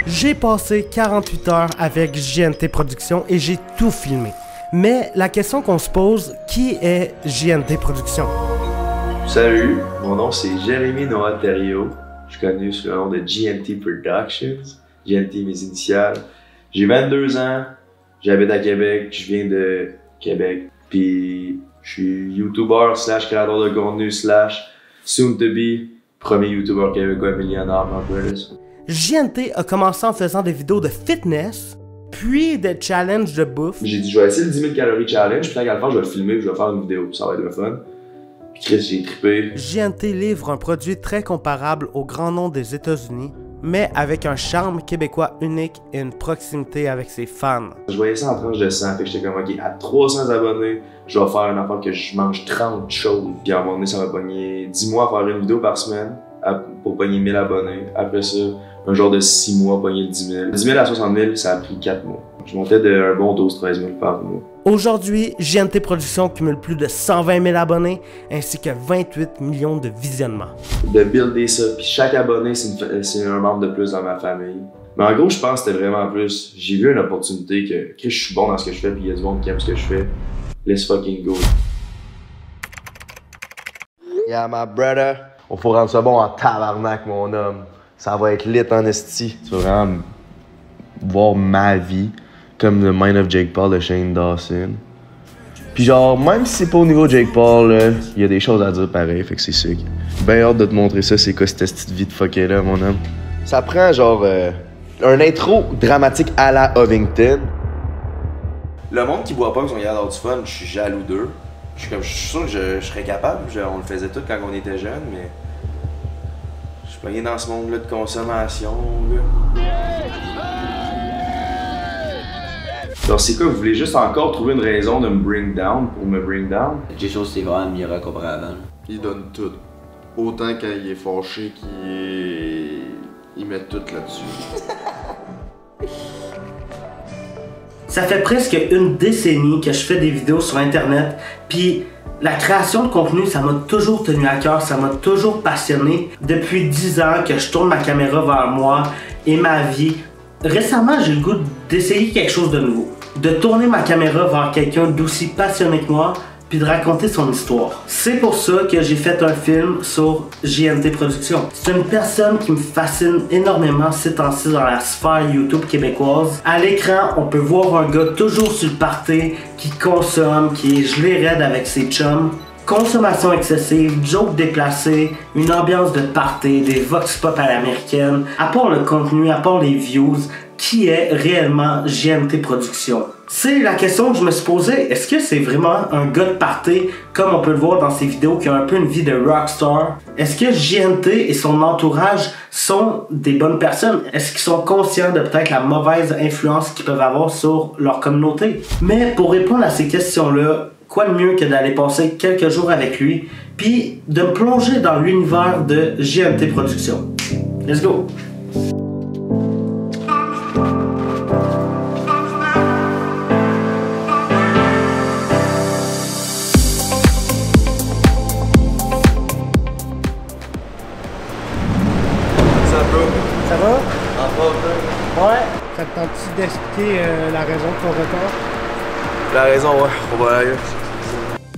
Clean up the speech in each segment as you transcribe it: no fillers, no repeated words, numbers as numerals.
J'ai passé 48 heures avec JNT Productions et j'ai tout filmé. Mais la question qu'on se pose, qui est JNT Productions? Salut, mon nom c'est Jérémy Noah Thériault. Je suis connu sous le nom de JNT Productions. JNT, mes initiales. J'ai 22 ans, j'habite à Québec, je viens de Québec. Puis je suis YouTuber / créateur de contenu / soon to be premier YouTuber québécois millionnaire en plus. JNT a commencé en faisant des vidéos de fitness, puis des challenges de bouffe. J'ai dit je vais essayer le 10 000 calories challenge, puis tant qu'à le faire, je vais le filmer, puis je vais faire une vidéo, ça va être le fun. Puis Chris, j'ai trippé. JNT livre un produit très comparable au grand nom des États-Unis, mais avec un charme québécois unique et une proximité avec ses fans. Je voyais ça en tranche de 100, fait que j'étais comme ok, à 300 abonnés, je vais faire un affaire que je mange 30 choses. Puis à un moment donné, ça m'a pogné 10 mois à faire une vidéo par semaine pour pogner 1000 abonnés. Après ça, un genre de 6 mois, pogner le 10 000. 10 000 à 60 000, ça a pris 4 mois. Je montais d'un bon 12-13 000 par mois. Aujourd'hui, JNT Productions cumule plus de 120 000 abonnés ainsi que 28 millions de visionnements. De builder ça, puis chaque abonné, c'est un membre de plus dans ma famille. Mais en gros, je pense que c'était vraiment plus. J'ai vu une opportunité que je suis bon dans ce que je fais, puis il y a du monde qui aime ce que je fais. Let's fucking go. Yeah, my brother. On faut rendre ça bon en tabarnak, mon homme. Ça va être lit en esti. Tu vas vraiment voir ma vie comme The Mind of Jake Paul de Shane Dawson. Puis genre, même si c'est pas au niveau de Jake Paul, il y a des choses à dire pareil, fait que c'est sick. Ben hâte de te montrer ça, c'est quoi cette petite vie de fucké là, mon homme. Ça prend genre un intro dramatique à la Ovington. Le monde qui boit pas, qui sont avoir du fun, je suis jaloux d'eux. Je suis sûr que je serais capable, on le faisait tout quand on était jeunes, mais je suis pogné dans ce monde-là de consommation, là. Alors c'est quoi, vous voulez juste encore trouver une raison de me bring down pour me bring down? J-Show c'est vraiment amélioré comparé à avant. Il donne tout. Autant quand il est fâché il met tout là-dessus. Ça fait presque une décennie que je fais des vidéos sur internet, puis la création de contenu, ça m'a toujours tenu à cœur, ça m'a toujours passionné. Depuis 10 ans que je tourne ma caméra vers moi et ma vie. Récemment, j'ai le goût d'essayer quelque chose de nouveau. De tourner ma caméra vers quelqu'un d'aussi passionné que moi, puis de raconter son histoire. C'est pour ça que j'ai fait un film sur JNT Productions. C'est une personne qui me fascine énormément ces temps-ci dans la sphère YouTube québécoise. À l'écran, on peut voir un gars toujours sur le party, qui consomme, qui est gelé raide avec ses chums. Consommation excessive, jokes déplacés, une ambiance de party, des vox pop à l'américaine. À part le contenu, à part les views, qui est réellement JNT Productions? C'est la question que je me suis posée. Est-ce que c'est vraiment un gars de party, comme on peut le voir dans ses vidéos, qui a un peu une vie de rockstar? Est-ce que JNT et son entourage sont des bonnes personnes? Est-ce qu'ils sont conscients de peut-être la mauvaise influence qu'ils peuvent avoir sur leur communauté? Mais pour répondre à ces questions-là, quoi de mieux que d'aller passer quelques jours avec lui, puis de me plonger dans l'univers de JNT Productions. Let's go! Ça va? Ouais. Ça te tente-tu d'expliquer la raison de ton retard? La raison, ouais, on va aller.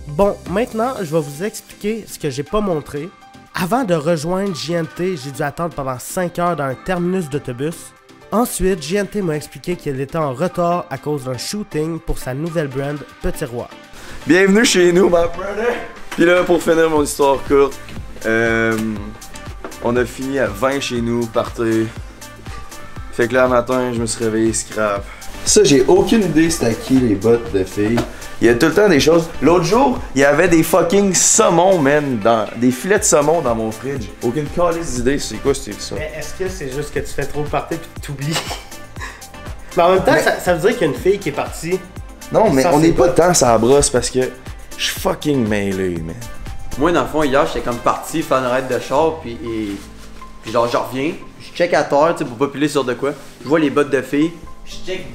Bon, maintenant, je vais vous expliquer ce que j'ai pas montré. Avant de rejoindre JNT, j'ai dû attendre pendant 5 heures dans un terminus d'autobus. Ensuite, JNT m'a expliqué qu'il était en retard à cause d'un shooting pour sa nouvelle brand Petit Roi. Bienvenue chez nous, my brother! Puis là, pour finir mon histoire courte, on a fini à 20 chez nous, party. Fait que là, le matin, je me suis réveillé scrap. Ça, j'ai aucune idée c'était à qui les bottes de filles. Il y a tout le temps des choses. L'autre jour, il y avait des fucking saumons, man, des filets de saumon dans mon fridge. Aucune calice d'idée, c'est quoi ça? Mais est-ce que c'est juste que tu fais trop party puis que t'oublies? Mais en même temps, ça veut dire qu'il y a une fille qui est partie. Non, mais on n'est pas tant sur la brosse parce que je suis fucking mêlé, man. Moi, dans le fond, hier, j'étais comme parti faire une raid de char, puis genre, je reviens, je check à terre, tu sais, pour pas piler sur de quoi. Je vois les bottes de filles, je check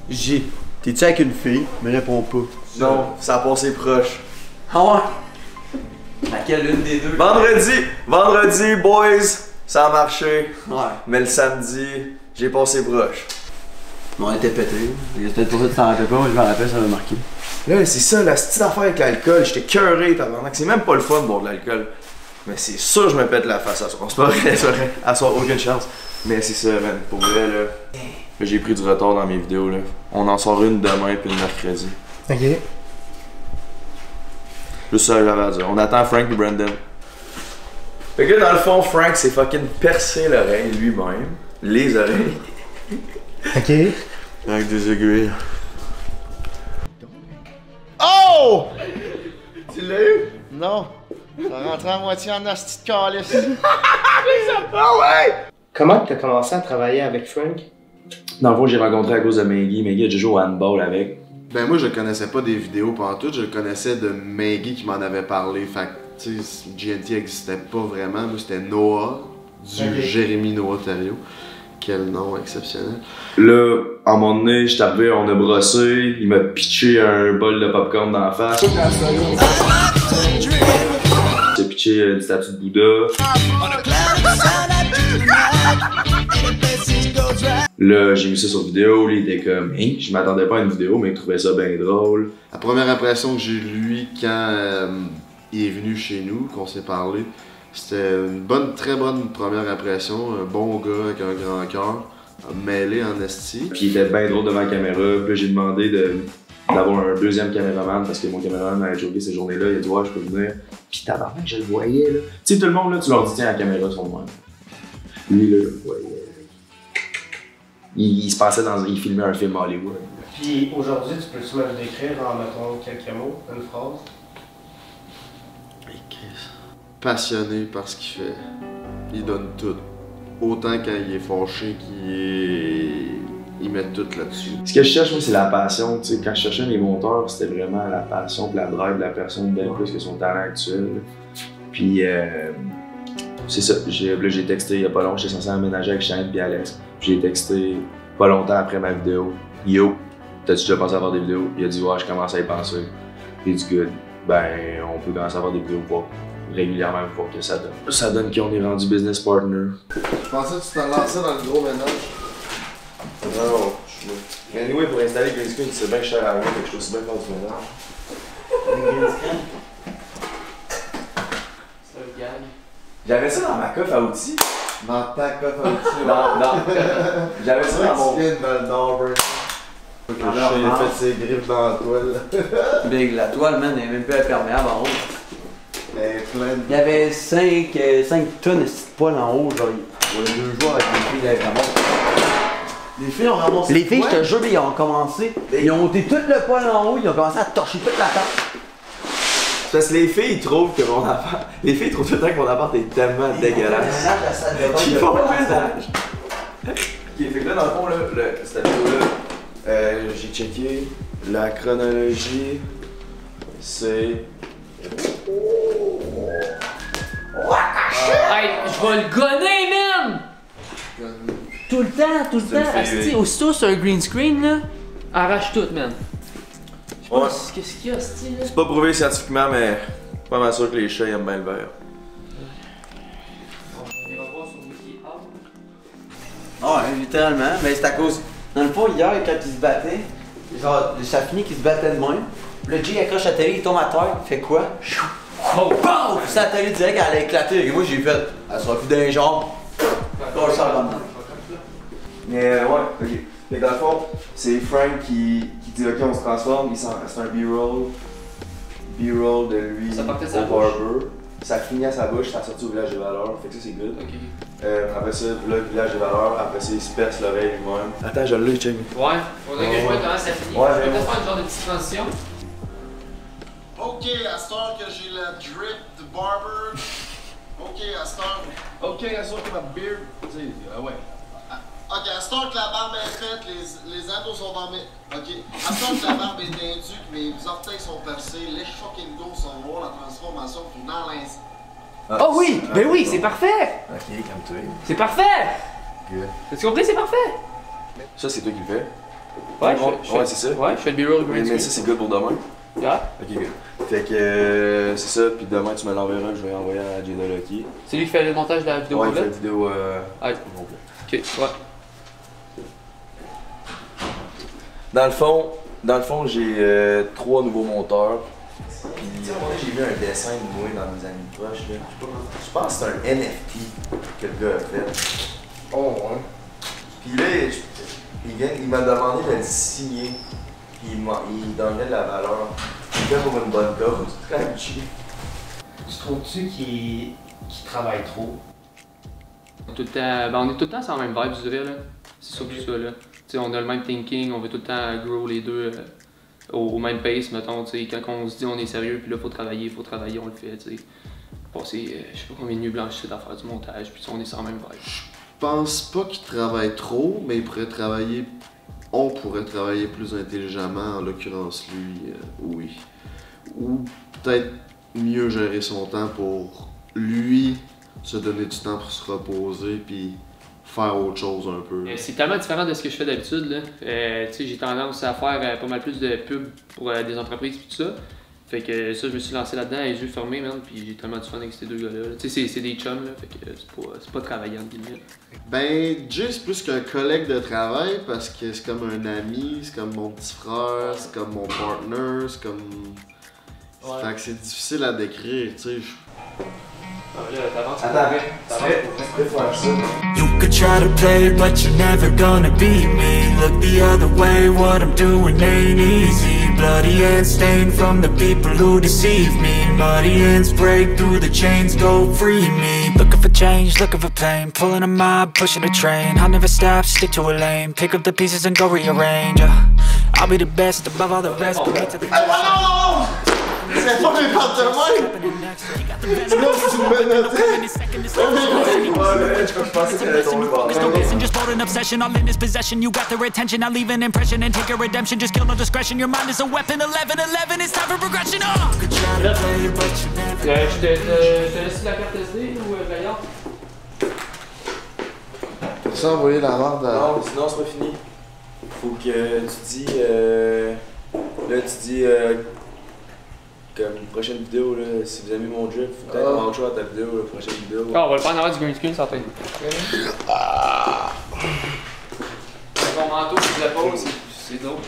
G. T'es-tu avec une fille? Me réponds pas. Non, ça a passé proche. Ah ouais? Laquelle, une des deux? Vendredi, boys, ça a marché. Ouais. Mais le samedi, J'ai passé proche. On était pété. Il y a peut-être pour ça que tu t'en rappelles pas, moi je me rappelle, ça m'a marqué. Là, c'est ça, la petite affaire avec l'alcool. J'étais cœuré, tabarnak. C'est même pas le fun de boire de l'alcool. Mais c'est sûr que je me pète la face à soir. C'est pas vrai, c'est vrai. À soir, aucune chance. Mais c'est ça, man. Pour vrai, là. J'ai pris du retard dans mes vidéos, là. On en sort une demain puis une mercredi. Ok. Juste ça, j'avais à dire. On attend Frank et Brandon. Fait que là, dans le fond, Frank s'est fucking percé l'oreille lui-même. Les oreilles. Ok. Avec des aiguilles. Oh! Tu l'as eu? Non. Ça rentrait à moitié en asti de calice. Ah ouais! Comment tu as commencé à travailler avec Frank? Dans le fond, j'ai rencontré à cause de Maggie. Maggie a déjà joué au handball avec. Ben moi je connaissais pas des vidéos pantoute, je le connaissais de Maggie qui m'en avait parlé. Fait que tu sais, GNT existait pas vraiment. Moi c'était Noah, du Jérémy Noah Thériault. Quel nom exceptionnel. Là, à un moment donné, j'étais arrivé, on a brossé, il m'a pitché un bol de popcorn dans la face. J'ai pitché une statue de Bouddha. Là, j'ai mis ça sur vidéo, lui, il était comme, hein, je m'attendais pas à une vidéo, mais il trouvait ça bien drôle. La première impression que j'ai eue de lui quand il est venu chez nous, qu'on s'est parlé, c'était une bonne, très bonne première impression. Un bon gars avec un grand cœur, mêlé en esti. Puis il était bien drôle devant la caméra, puis là, j'ai demandé d'avoir un deuxième caméraman parce que mon caméraman m'avait choqué ces journées-là, il a dit ouais, je peux venir. Puis tabarnak, je le voyais là. Tu sais, tout le monde là, tu leur dis tiens, la caméra sur moi. Lui là, je le voyais. Il se passait il filmait un film Hollywood. Puis aujourd'hui, tu peux-tu me le décrire en mettant quelques mots, une phrase? Passionné par ce qu'il fait. Il donne tout. Autant quand il est fâché il met tout là-dessus. Ce que je cherche, moi, c'est la passion. Tu sais, quand je cherchais mes monteurs, c'était vraiment la passion et la drive de la personne, bien plus que son talent actuel. Puis, c'est ça. J'ai texté il y a pas longtemps, j'étais censé emménager avec Shane et Alex. J'ai texté pas longtemps après ma vidéo. Yo, t'as-tu déjà pensé à avoir des vidéos? Il a dit ouais, je commence à y penser. J'ai dit good. Ben, on peut commencer à avoir des vidéos pour régulièrement pour que ça donne. Ça donne qu'on est rendu business partner. Je pensais que tu t'en lançais dans le gros ménage. Non, mais anyway, pour installer Green Screen, c'est bien cher à rien, fait que je peux aussi bien faire du ménage. C'est un gag. J'avais ça dans ma coffre à outils. Dans ta coffre à outils. Non. J'avais ça dans mon. Tu viens de Val d'Auburn. Le chien a fait ses griffes dans la toile. Big, la toile, man, elle est même plus imperméable en haut. Elle est pleine. Il y avait 5 tonnes de poils en haut, genre, pour les 2 jours avec les filles d'être Les filles ont ramassé. Les filles, je te jure, ils ont commencé. Ils ont ôté tout le poil en haut, ils ont commencé à torcher toute la table. Parce que les filles ils trouvent que mon appart. Les filles trouvent tout le temps que mon appart est tellement dégueulasse. Ils font le ménage. Ok, fait que là, dans le fond, là, cette vidéo-là, j'ai checké la chronologie. C'est. Hey, je vais le gonner, man! Tout le temps, asti, aussitôt sur un green screen, là, arrache tout, man. Je sais pas qu'est-ce qu'il y a, asti, là. C'est pas prouvé scientifiquement, mais pas mal sûr que les chats ils aiment bien le vert. On va voir sur Wiki. Ah ouais, littéralement. Mais c'est à cause. Dans le fond, hier, quand ils se battaient, genre, ça finit qu'ils se battaient de même. Le G accroche la télé, il tombe à terre, il fait quoi? Oh, BOUM! Puis la télé direct, elle a éclaté. Et moi, j'ai fait. Elle sera plus d'un genre. Encore ça, là. Mais ouais, ok. Mais dans le fond, c'est Frank qui dit ok, on se transforme, c'est un B-roll. B-roll de lui Ça partait de sa au barber. Ça finit à sa bouche, ça sorti au village des valeurs, fait que ça c'est good. Ok. Après ça, le village des valeurs, après ça il se perce l'oreille lui-même. Attends, je l'ai, check. Ouais, faudrait que je vois comment ça finit. Ouais, Je vais ouais. peut-être faire une genre de petite transition. Ok, à cette heure que j'ai le drip de barber. Ok, à cette heure. Ok, à ce que ma beard. Tu sais, ouais. Ok, à cette heure que la barbe est faite, les anneaux sont dans mes. Ok, à cette heure que la barbe est tendue, que mes orteils sont percés, les fucking go sont voir la transformation puis dans l'instant. Oh oui, ben oui, c'est parfait! Ok, calme-toi. C'est parfait! Good. T'as compris, c'est parfait! Ça c'est toi qui le fais? Ouais, Ouais, c'est ça. Ouais, je fais le B-roll green Mais ça c'est good pour demain. screen. Ouais. Ok, good. Fait que c'est ça, puis demain tu me l'enverras, je vais envoyer à Jada Lucky. C'est lui qui fait le montage de la vidéo Ouais, il fait complète? une vidéo Ah, complète. ok, ouais. Dans le fond, j'ai 3 nouveaux monteurs. Puis, j'ai vu un dessin de moi dans mes amis proches. Là. Je pense que c'est un NFT que le gars a fait. Oh, ouais. Puis là, il m'a demandé de le signer. Puis il donnait de la valeur. Il fait pour une bonne cause. C'est quand même chier. Tu trouves-tu qu'il travaille trop? Tout le temps, on est tout le temps sur la même vibe, je dirais, là. C'est surtout ça, là. T'sais, on a le même thinking, on veut tout le temps grow les deux au même pace, mettons, t'sais. Quand on se dit on est sérieux, puis là, faut travailler, on le fait, t'sais. Passer, je sais pas combien de nuits blanches c'est à faire du montage, puis on est sur la même vibe. Je pense pas qu'il travaille trop, mais on pourrait travailler plus intelligemment, en l'occurrence lui, oui. Ou peut-être mieux gérer son temps pour lui se donner du temps pour se reposer puis faire autre chose un peu. C'est tellement différent de ce que je fais d'habitude, là. J'ai tendance à faire pas mal plus de pubs pour des entreprises et tout ça. Fait que ça, je me suis lancé là-dedans les yeux fermés, man, puis j'ai tellement du fun avec ces deux gars-là. C'est des chums, là, fait que c'est pas travaillant, entre guillemets. Ben, Jay, c'est plus qu'un collègue de travail parce que c'est comme un ami, c'est comme mon petit frère, c'est comme mon partner, c'est comme... Ouais. Fait que c'est difficile à décrire, tu sais. You could try to play, but you're never gonna beat me. Look the other way, what I'm doing ain't easy. Bloody hands stained from the people who deceive me. Muddy hands break through the chains, go free me. Looking for change, looking for pain. Pulling a mob, pushing a train. I'll never stop, stick to a lane. Pick up the pieces and go rearrange. I'll be the best above all the rest. Put me to the C'est pas mes pattes de même! Sinon, si tu me mets noté. Je pensais que t'allais tomber par là. Just hold an obsession, all in his possession. You got their attention, I'll leave an impression and take your redemption. Just kill no discretion. Your mind is a weapon. 11-11, it's time for progression. Je te laisse la carte SD ou Gaillard? Ça, envoyer la merde à... Non, sinon c'est pas fini. Faut que tu dis. Là, tu dis. Comme une prochaine vidéo, là, si vous aimez mon drip, faut peut-être avoir autre chose à ta vidéo, la prochaine vidéo. Ah, on va le faire en avant du green screen, ça fait. Mon manteau, c'est de la pause, c'est drôle.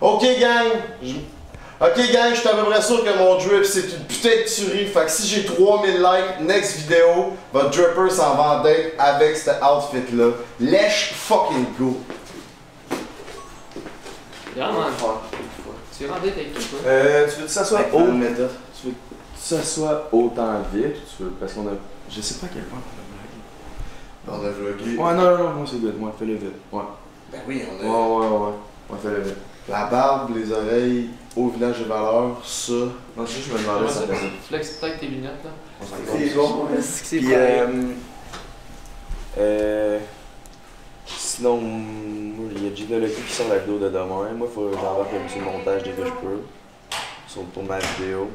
Ok gang, je suis à peu près sûr que mon drip c'est une putain de tuerie. Fait que si j'ai 3000 likes, next vidéo, votre dripper s'en va en date avec cet outfit là. Let's fucking go. Vraiment fort. Tu es rendu avec qui, toi? Tu veux que ça soit autant vite, tu veux, parce qu'on a. Je sais pas à quel point on a On a vlogué. Ouais, non, moi c'est vite, moi, fais-le vite. Ouais. Ben oui, on a... Ouais, fais-le vite. La barbe, les oreilles, au village des valeurs, ça. Non, je me demandais ça. Flex peut-être tes lunettes, là. C'est bon. C'est Puis, sinon, il y a Gina Lucky qui sort la vidéo de demain. Moi, faut que j'embarque un petit montage dès que je peux. Pour ma vidéo.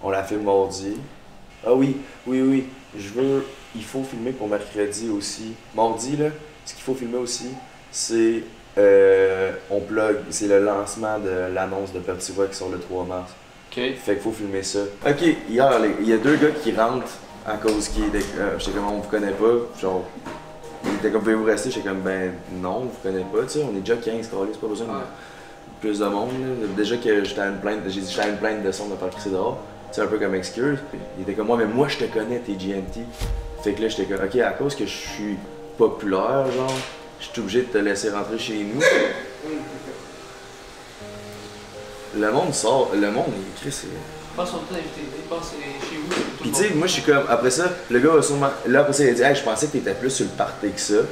On la filme mardi. Ah oui. Il faut filmer pour mercredi aussi. Mardi, là, ce qu'il faut filmer aussi, c'est. On plug, c'est le lancement de l'annonce de Petit Voix qui sort le 3 mars. Ok. Fait qu'il faut filmer ça. Ok, hier, il y a 2 gars qui rentrent à cause qu'ils. J'étais comme, on vous connaît pas. Genre. Il était comme, pouvez-vous rester? J'étais comme, ben non, vous connaissez pas, tu sais, on est déjà 15, c'est pas besoin de plus de monde. Là. Déjà que j'étais à une plainte, j'ai dit j'étais à une plainte de son de faire crisser dehors, c'est un peu comme excuse. Il était comme, moi, mais moi je te connais, t'es GNT. Fait que là, j'étais comme, ok, à cause que je suis populaire, genre, je suis obligé de te laisser rentrer chez nous. Le monde sort, le monde, il écrit, c'est. Pas son temps invité, passe chez vous. Pis tu sais, moi je suis comme, après ça, le gars va sûrement. Là, après ça, il a dit, hey, je pensais que t'étais plus sur le party que ça.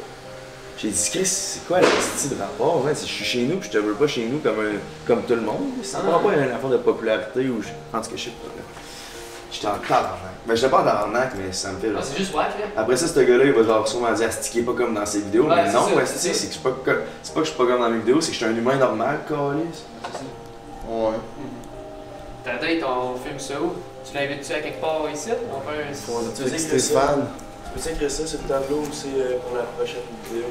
J'ai dit, Chris, c'est quoi la petite de rapport? Ouais, si je suis chez nous, pis je te veux pas chez nous comme tout le monde. Ça prend pas une affaire de popularité ou. En tout cas, je sais pas. Là. J'étais en tabarnak. Ben, j'étais pas en tabarnak, mais ça me fait. Ah, c'est juste wack, là. Après ça, ce gars-là, il va genre sûrement dire, astiquer pas comme dans ses vidéos. Ouais, mais non, ça, ouais, c'est que je suis pas que je suis pas comme dans mes vidéos, c'est que je suis un humain normal, câlisse. Ouais. Ta date, on filme ça où? Tu l'invites-tu à quelque part ici? On fait un... Tu veux écrire ça? Tu peux écrire ça sur le tableau aussi pour la prochaine vidéo?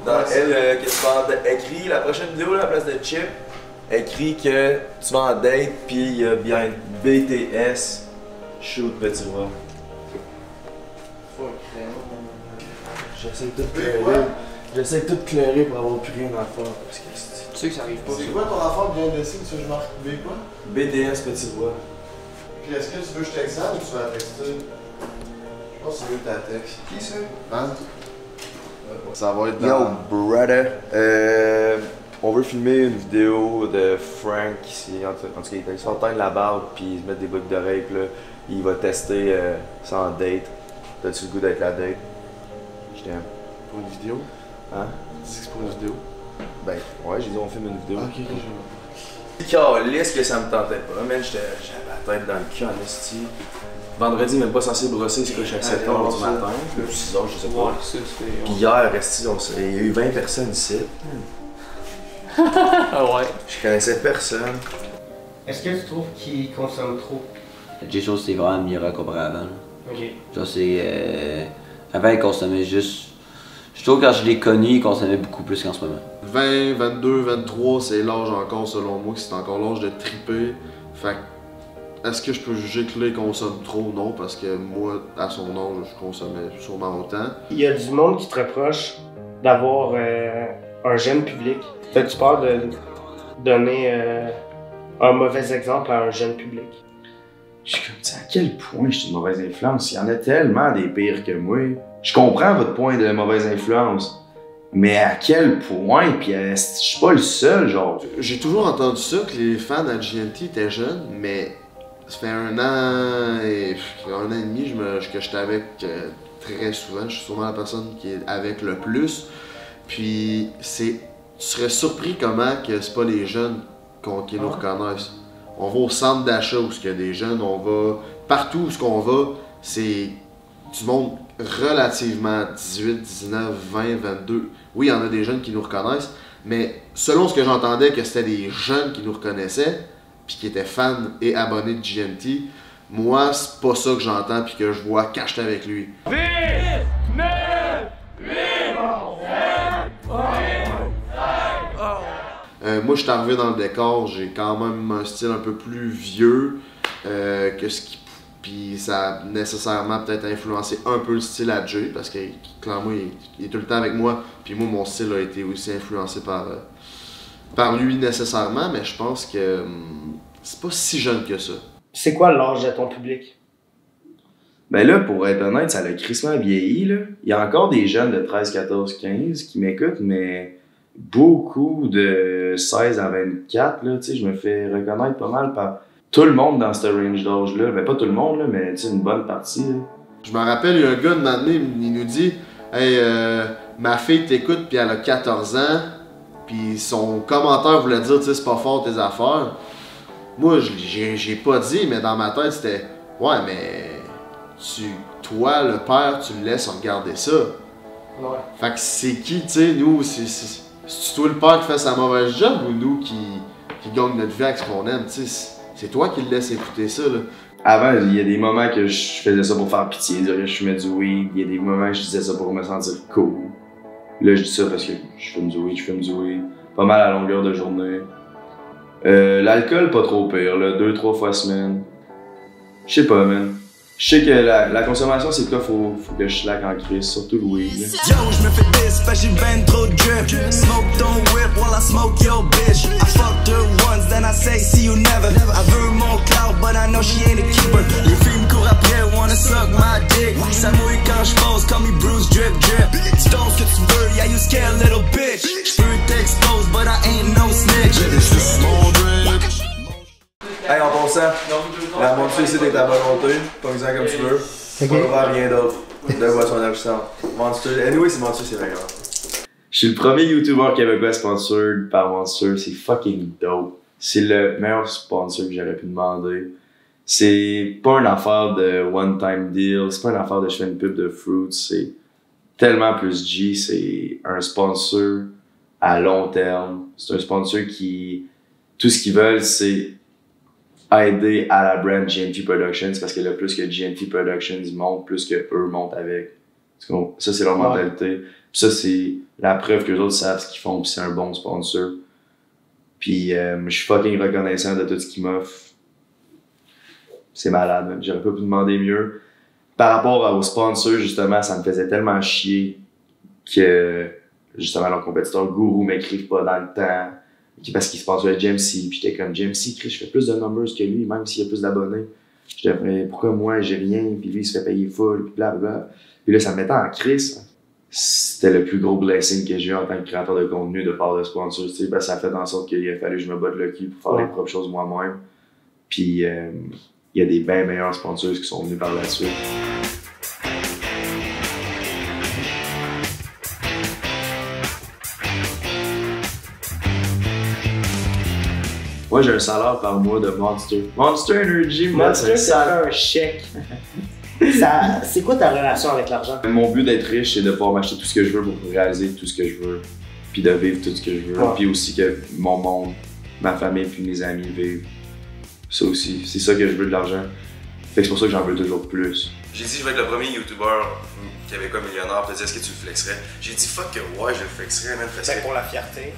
Dans elle, que tu vas écrit la prochaine vidéo, là, à la place de Chip, écrit que tu vas en date, puis il y a bien BTS, shoot Petit Roi. J'essaie de tout clairer. J'essaie de tout clairer pour avoir plus rien à faire. Parce que Tu sais que ça arrive pas. C'est quoi ton affaire de bien dessiner, tu veux que je marque B quoi? BDS Petit Bois. Puis est-ce que tu veux que je texte ça ou tu vas la texter? Je pense que c'est mieux ta texte. Qui ça? Hein? Ça va être Yo, dans... brother. On veut filmer une vidéo de Frank ici. En tout cas, il s'entend la barbe puis il se met des boucles d'oreilles. Puis là, il va tester ça en date. T'as-tu le goût d'être la date? Je t'aime. Pour une vidéo? Hein? Tu dis que c'est pour une vidéo? Ben, ouais, j'ai dit on filme une vidéo. Ok, je Calisse que ça me tentait pas, man. J'avais la tête dans le cul en esti. Vendredi, même pas censé brosser, c'est que chaque 7 heures du matin. Ou 6 heures, je sais pas. Ouais, ça, c'est. Puis hier, esti, il y a eu 20 personnes ici. Ah ouais. Je connaissais personne. Est-ce que tu trouves qu'il consomme trop? Les choses, c'est vraiment amélioré comparé à avant. Là. Ok. Ça, c'est. Avant, ils consommaient juste. Je trouve que quand je l'ai connu, ils consommaient beaucoup plus qu'en ce moment. 20, 22, 23, c'est l'âge encore selon moi, que c'est encore l'âge de triper. Fait que, est-ce que je peux juger que là, il consomme trop? Non, parce que moi, à son âge, je consommais sûrement autant. Il y a du monde qui te reproche d'avoir un jeune public. Fais-tu peur de donner un mauvais exemple à un jeune public? Je suis comme, tu sais, à quel point je suis une mauvaise influence? Il y en a tellement des pires que moi. Je comprends votre point de mauvaise influence, mais à quel point? Puis je suis pas le seul, genre. J'ai toujours entendu ça, que les fans à GNT étaient jeunes, mais ça fait 1 an et 1 an et demi que j'étais avec très souvent. Je suis sûrement la personne qui est avec le plus. Puis tu serais surpris comment que c'est pas les jeunes qui nous reconnaissent. On va au centre d'achat où il y a des jeunes, on va partout où on va, c'est du monde relativement 18, 19, 20, 22. Oui, il y en a des jeunes qui nous reconnaissent, mais selon ce que j'entendais que c'était des jeunes qui nous reconnaissaient, puis qui étaient fans et abonnés de GNT, moi, c'est pas ça que j'entends puis que je vois quand j'étais avec lui. Moi, je suis arrivé dans le décor, j'ai quand même un style un peu plus vieux que ce qui... Puis ça a nécessairement peut-être influencé un peu le style à Jay, parce que clairement, il est tout le temps avec moi. Puis moi, mon style a été aussi influencé par lui nécessairement, mais je pense que c'est pas si jeune que ça. C'est quoi l'âge de ton public? Ben là, pour être honnête, ça l'a crissement vieilli, là. Il y a encore des jeunes de 13, 14, 15 qui m'écoutent, mais beaucoup de 16 à 24, là, tu sais, je me fais reconnaître pas mal par tout le monde dans ce range d'âge-là. Ben pas tout le monde, là, mais tu sais, une bonne partie, là. Je me rappelle, il y a un gars de maintenant, il nous dit « Hey, ma fille t'écoute puis elle a 14 ans, puis son commentaire voulait dire, tu sais, c'est pas fort tes affaires. » Moi, j'ai pas dit, mais dans ma tête, c'était « Ouais, mais toi, le père, tu le laisses regarder ça. » Ouais. Fait que c'est qui, tu sais, nous, c'est toi le père qui fait sa mauvaise job ou nous qui gagne notre vie avec ce qu'on aime, tu sais, c'est toi qui le laisses écouter ça, là. Avant, il y a des moments que je faisais ça pour faire pitié, dire que je fumais du weed. Il y a des moments que je disais ça pour me sentir cool. Là, je dis ça parce que je fume du weed, pas mal à longueur de journée. L'alcool, pas trop pire, là, 2-3 fois semaine. Je sais pas, man. Je sais que la consommation, c'est quoi, faut que je slack en crise, surtout le weed. Là. Yo, je me fais dis, fait j'ai ben trop de drip. Smoke don't whip while I smoke your bitch. I fucked her once, then I say see you never. I veux mon cloud, but I know she ain't a keeper. Les filles me courent après, wanna suck my dick. Ça mouille quand je pose, call me Bruce drip drip. Tu donnes ce que tu veux, yeah you scared little bitch. J'peux t'expose, but I ain't no snitch. Hey, en passant, la monture ici est à volonté, pas comme tu veux. Pas ouvert rien d'autre. De boisson enrichissante. Monster, anyway, c'est Monster, c'est vrai grave. Je suis le premier YouTuber québécois sponsored par Monster, c'est fucking dope. C'est le meilleur sponsor que j'aurais pu demander. C'est pas une affaire de one-time deal, c'est pas une affaire de je fais une pub de fruits, c'est tellement plus G, c'est un sponsor à long terme. C'est un sponsor qui, tout ce qu'ils veulent, c'est aider à la brand GNT Productions, parce que le plus que GNT Productions monte, plus que eux montent avec. Ça, c'est leur mentalité. Puis ça, c'est la preuve que les autres savent ce qu'ils font, puis c'est un bon sponsor. Puis je suis fucking reconnaissant de tout ce qu'ils m'offrent. C'est malade, j'aurais pas pu demander mieux. Par rapport aux sponsors, justement, ça me faisait tellement chier que justement leurs compétiteurs Guru m'écrivent pas dans le temps parce qu'ils se passent à GMC. Puis j'étais comme GMC, Chris, je fais plus de numbers que lui, même s'il y a plus d'abonnés. J'étais mais pourquoi moi j'ai rien, puis lui il se fait payer full, puis blablabla. Puis là ça me mettait en crise. C'était le plus gros blessing que j'ai eu en tant que créateur de contenu de part de sponsors, tu sais, parce que ça a fait en sorte qu'il a fallu que je me batte le cul pour faire les propres choses moi-même. Puis il y a des bien meilleurs sponsors qui sont venus par la suite. Moi, j'ai un salaire par mois de Monster. Monster Energy, Monster, ça fait un chèque. C'est quoi ta relation avec l'argent? Mon but d'être riche, c'est de pouvoir m'acheter tout ce que je veux pour réaliser tout ce que je veux. Puis de vivre tout ce que je veux. Puis aussi que mon monde, ma famille puis mes amis vivent. Ça aussi, c'est ça que je veux de l'argent. Fait que c'est pour ça que j'en veux toujours plus. J'ai dit je vais être le premier YouTuber québécois millionnaire. Tu as dit est-ce que tu le flexerais? J'ai dit fuck que ouais, je le flexerais, même parce que pour la fierté.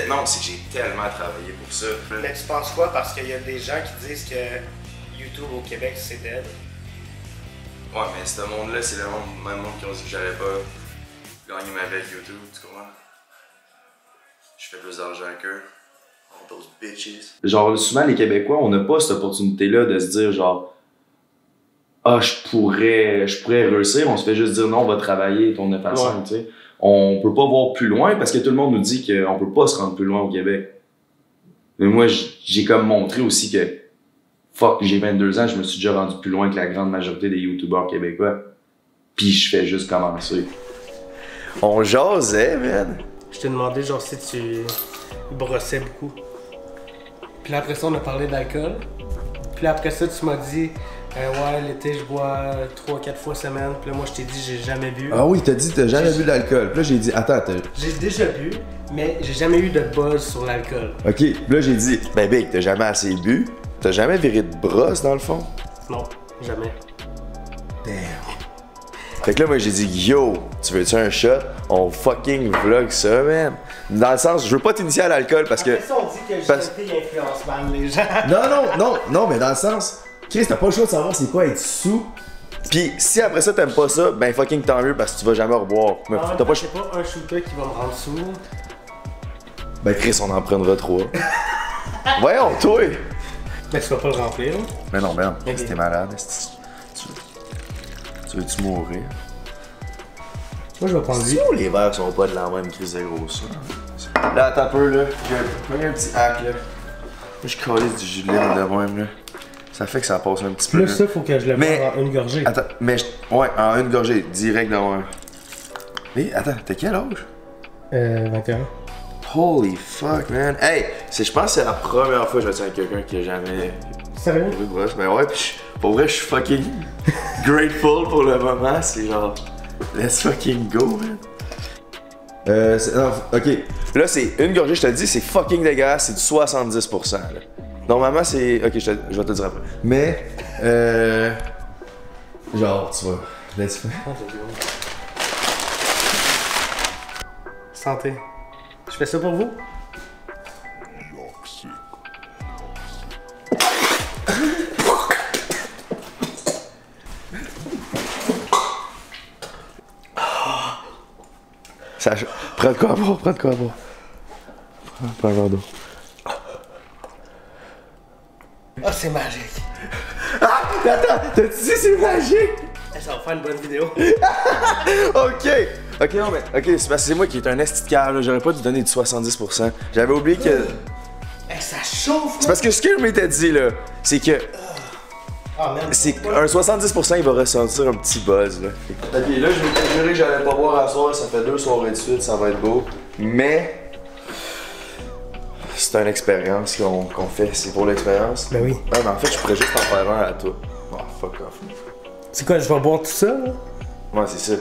non, c'est que j'ai tellement travaillé pour ça. Mais tu penses quoi? Parce qu'il y a des gens qui disent que YouTube au Québec c'est dead. Ouais, mais ce monde-là, c'est le même monde qui ont dit que j'allais pas gagner ma vie avec YouTube, tu comprends? Je fais plus d'argent qu'eux. All those bitches. Genre, souvent les Québécois, on n'a pas cette opportunité-là de se dire genre ah, je pourrais réussir, on se fait juste dire non, on va travailler ton 9 à 5, tu sais. On peut pas voir plus loin parce que tout le monde nous dit qu'on peut pas se rendre plus loin au Québec. Mais moi, j'ai comme montré aussi que fuck, j'ai 22 ans, je me suis déjà rendu plus loin que la grande majorité des YouTubeurs québécois. Puis je fais juste commencer. On jasait, man. Je t'ai demandé genre si tu brossais beaucoup. Puis là, après ça, on a parlé d'alcool. Puis là, après ça, tu m'as dit ouais, l'été, je bois 3-4 fois semaine. Puis là, moi, je t'ai dit, j'ai jamais bu. Ah oui, t'as dit t'as jamais bu d'alcool. Puis là, j'ai dit, attends. J'ai déjà bu, mais j'ai jamais eu de buzz sur l'alcool. Ok, puis là, j'ai dit, ben Big, t'as jamais assez bu. T'as jamais viré de brosse dans le fond? Non, jamais. Damn. Fait que là, moi, j'ai dit, yo, tu veux-tu un shot? On fucking vlog ça, man. Dans le sens, je veux pas t'initier à l'alcool parce que. Après ça, on dit que GMT influence mal les gens. Non, mais dans le sens, Chris, t'as pas le choix de savoir c'est quoi être sous. Pis si après ça t'aimes pas ça, ben fucking tant mieux parce que tu vas jamais reboire. Mais t'as pas c'est pas un shooter qui va me rendre sous. Ben Chris, on en prendra 3. Voyons, toi! Mais tu vas pas le remplir. Mais non, t'es malade. Tu veux-tu mourir? Moi, je vais prendre lui. Les verres sont pas de la même crise de grosseur. Là, attends un peu, là. J'ai pris un petit hack, là. Moi, je calisse du jus de lime de même, là. Ça fait que ça passe un petit peu. Plus ça, faut que je le mette en une gorgée. Attends, ouais, en une gorgée, direct de même. Mais attends, t'as quel âge? 21. Holy fuck, man. Hey, je pense que c'est la première fois que je vais avec quelqu'un qui a jamais. Sérieux? vu de brosse. Ben ouais, pis pour vrai, je suis fucking grateful pour le moment. C'est genre, let's fucking go, man. Non, ok. Là, c'est une gorgée, je te le dis, c'est fucking dégueulasse, c'est du 70%. Là. Normalement, c'est. Ok, je vais te le dire après. Mais, genre, tu vois, laisse faire. Santé. Je fais ça pour vous? Ça, prends de quoi à boire, Prends un verre d'eau. Ah, c'est magique. Ah! Attends, t'as dit c'est magique? Ça va faire une bonne vidéo. Ok, non, mais. Ok, c'est parce que c'est moi qui est un esti de cœur, là. J'aurais pas dû donner du 70%. J'avais oublié que. Ça chauffe, C'est parce que ce que je m'étais dit, là, c'est que. Ah, merde. C'est un 70%, il va ressentir un petit buzz, là. Ok, là, je m'étais juré que j'allais pas boire à soir, ça fait 2 soirées de suite, ça va être beau. Mais. C'est une expérience qu'on fait, c'est pour l'expérience. Ben oui. Ah, mais en fait, je pourrais juste en faire un à toi. Oh, fuck off. C'est quoi, je vais boire tout ça, là? Ouais, c'est ça.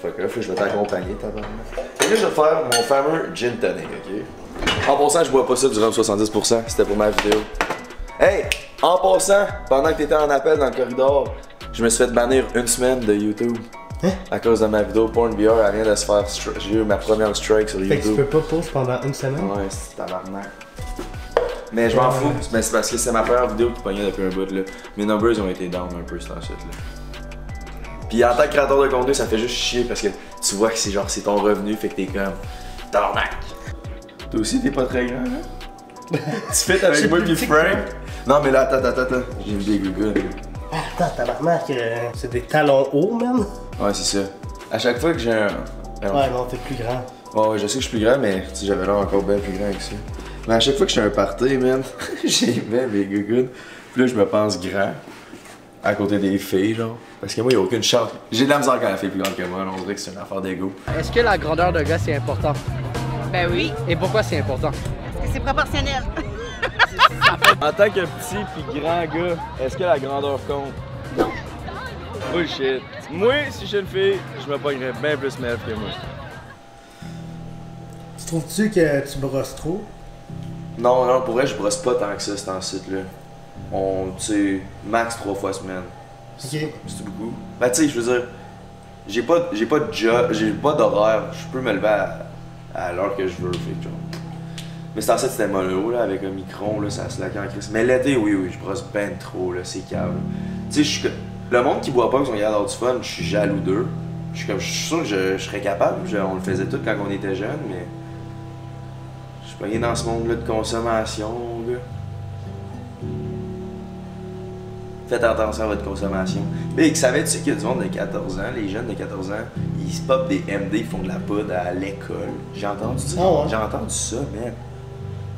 Fuck off, je vais t'accompagner, tabarnak. Et là, je vais faire mon fameux gin tonic, ok? En passant, je bois pas ça durant 70%, c'était pour ma vidéo. Hey! En passant, pendant que t'étais en appel dans le corridor, je me suis fait bannir 1 semaine de YouTube. Hein? À cause de ma vidéo Porn VR, elle vient de se faire. J'ai eu ma première strike sur Fait que tu YouTube. peux pas pause pendant 1 semaine? Ouais, c'est tabarnak. Mais je m'en fous, mais c'est parce que c'est ma première vidéo qui pognait depuis un bout là. Mes numbers ont été down un peu sur la suite là. Puis en tant que créateur de contenu, ça fait juste chier parce que tu vois que c'est genre c'est ton revenu, fait que t'es comme tabarnak. Toi aussi t'es pas très grand, hein? Tu fais avec moi pis Frank? Non mais là, attends, j'ai vu des gougoons. Attends, tabarnak, c'est des talons hauts, man. Ouais, c'est ça. À chaque fois que j'ai un... Ouais, non, t'es plus grand. Ouais, je sais que je suis plus grand, mais si j'avais l'air encore bien plus grand que ça. Mais à chaque fois que je fais un party, man, j'ai même mes gougoons. Puis là, je me pense grand. À côté des filles, genre. Parce que moi, il n'y a aucune chance. J'ai de la misère quand la fille est plus grande que moi, on dirait que c'est une affaire d'ego. Est-ce que la grandeur d'un gars, c'est important? Ben oui. Et pourquoi c'est important? C'est proportionnel. En tant que petit puis grand gars, est-ce que la grandeur compte? Non. Bullshit. Moi, si je suis une fille, je me pognerais bien plus meuf que moi. Tu trouves-tu que tu brosses trop? Non, pour vrai, je brosse pas tant que ça, cet site-là. Tu sais, max 3 fois semaine. Ok. C'est beaucoup. Ben, tu sais, je veux dire, j'ai pas de job, j'ai pas d'horaire. Je peux me lever à l'heure que je veux, fait genre. Mais cet site, c'était mollo, là, avec un micron, là, ça se laquait en crise. Mais l'été, oui, je brosse ben trop, là, c'est calme. Tu sais, le monde qui boit pas, qui sont capables d'avoir du fun, je suis jaloux d'eux. Je suis sûr que je serais capable. On le faisait tout quand on était jeunes, mais. Je suis pogné dans ce monde-là de consommation, mon gars. Faites attention à votre consommation. Big, savais-tu qu'il y a du monde de 14 ans, les jeunes de 14 ans, ils se popent des MD, ils font de la poudre à l'école. J'ai entendu ça. Ah ouais. J'ai entendu ça, man.